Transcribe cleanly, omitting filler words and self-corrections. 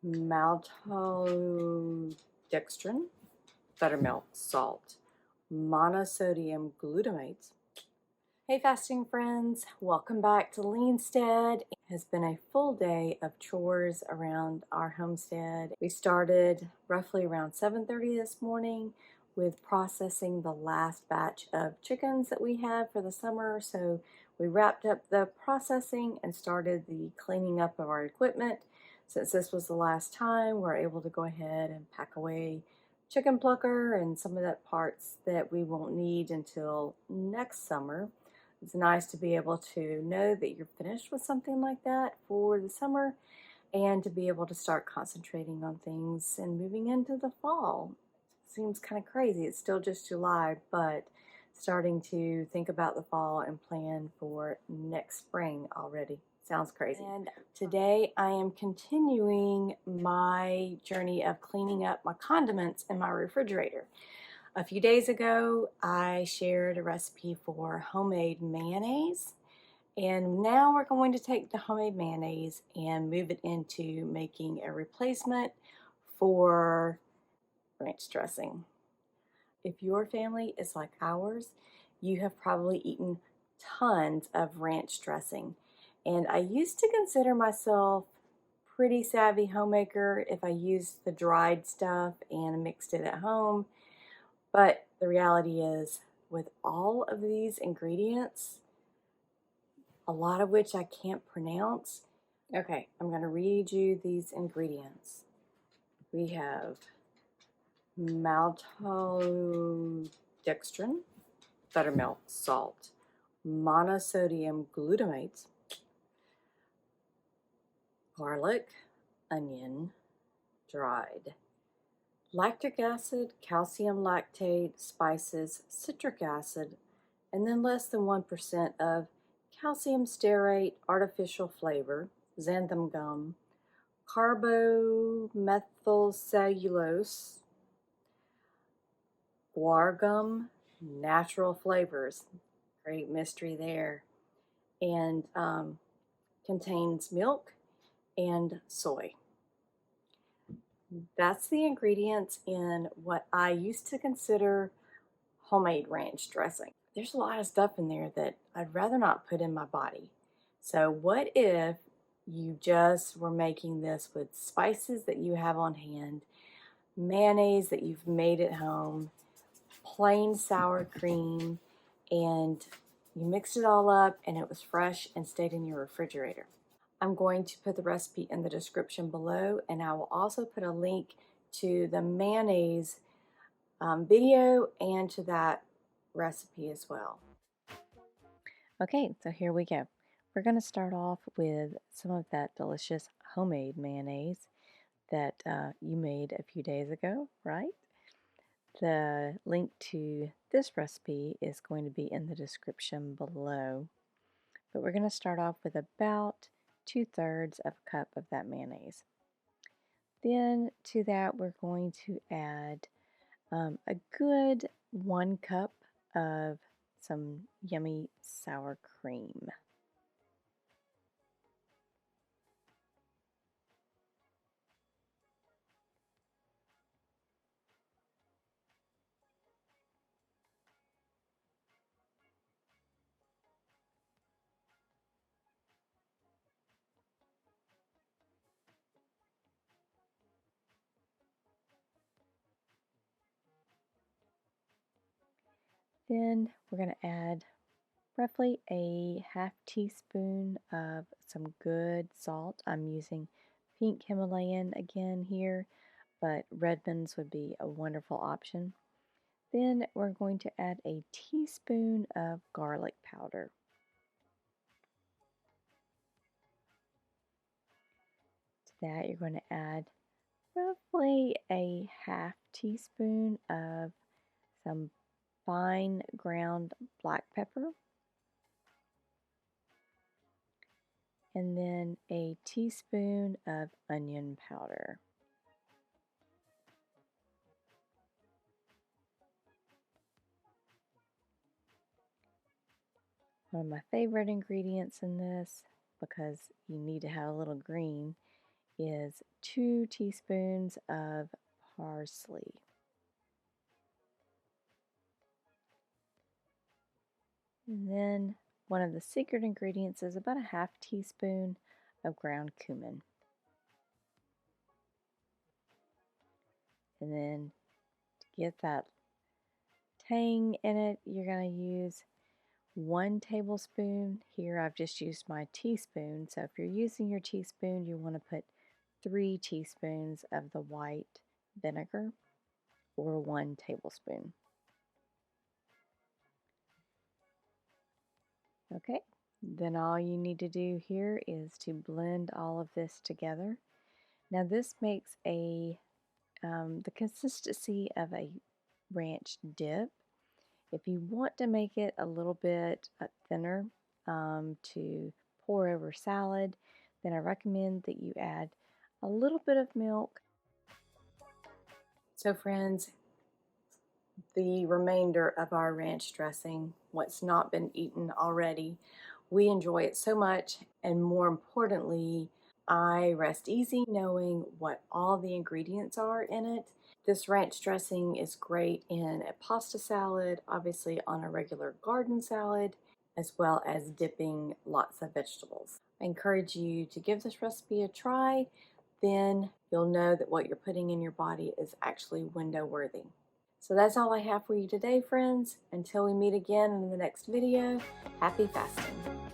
maltodextrin, buttermilk, salt, monosodium glutamate. Hey fasting friends, welcome back to Homestead. It has been a full day of chores around our homestead. We started roughly around 7:30 this morning with processing the last batch of chickens that we have for the summer. So we wrapped up the processing and started the cleaning up of our equipment. Since this was the last time, we're able to go ahead and pack away chicken plucker and some of that parts that we won't need until next summer. It's nice to be able to know that you're finished with something like that for the summer and to be able to start concentrating on things and moving into the fall. Seems kind of crazy. It's still just July, but starting to think about the fall and plan for next spring already. Sounds crazy. And today I am continuing my journey of cleaning up my condiments in my refrigerator. A few days ago, I shared a recipe for homemade mayonnaise, and now we're going to take the homemade mayonnaise and move it into making a replacement for ranch dressing. If your family is like ours, you have probably eaten tons of ranch dressing, and I used to consider myself pretty savvy homemaker if I used the dried stuff and mixed it at home. But the reality is, with all of these ingredients, a lot of which I can't pronounce. Okay, I'm going to read you these ingredients. We have maltodextrin, buttermilk, salt, monosodium glutamate, garlic, onion, dried, lactic acid, calcium lactate, spices, citric acid, and then less than 1% of calcium stearate, artificial flavor, xanthan gum, carbomethylcellulose, guar gum, natural flavors. Great mystery there. And contains milk and soy. That's the ingredients in what I used to consider homemade ranch dressing. There's a lot of stuff in there that I'd rather not put in my body. So what if you just were making this with spices that you have on hand, mayonnaise that you've made at home, plain sour cream, and you mixed it all up and it was fresh and stayed in your refrigerator? I'm going to put the recipe in the description below, and I will also put a link to the mayonnaise video and to that recipe as well. Okay, so here we go. We're going to start off with some of that delicious homemade mayonnaise that you made a few days ago, right? The link to this recipe is going to be in the description below. But we're going to start off with about 2/3 of a cup of that mayonnaise. Then to that we're going to add a good 1 cup of some yummy sour cream. Then we're going to add roughly a 1/2 teaspoon of some good salt. I'm using pink Himalayan again here, but Redmond's would be a wonderful option. Then we're going to add a teaspoon of garlic powder. To that you're going to add roughly a 1/2 teaspoon of some fine ground black pepper, and then a teaspoon of onion powder. One of my favorite ingredients in this, because you need to have a little green, is 2 teaspoons of parsley. And then one of the secret ingredients is about a half teaspoon of ground cumin. And then to get that tang in it, you're going to use 1 tablespoon. Here I've just used my teaspoon. So if you're using your teaspoon, you want to put 3 teaspoons of the white vinegar or 1 tablespoon. Okay, then all you need to do here is to blend all of this together. Now this makes the consistency of a ranch dip. If you want to make it a little bit thinner to pour over salad, then I recommend that you add a little bit of milk. So friends, the remainder of our ranch dressing, what's not been eaten already, we enjoy it so much, and more importantly, I rest easy knowing what all the ingredients are in it. This ranch dressing is great in a pasta salad, obviously on a regular garden salad, as well as dipping lots of vegetables. I encourage you to give this recipe a try, then you'll know that what you're putting in your body is actually window worthy. So that's all I have for you today, friends. Until we meet again in the next video, happy fasting.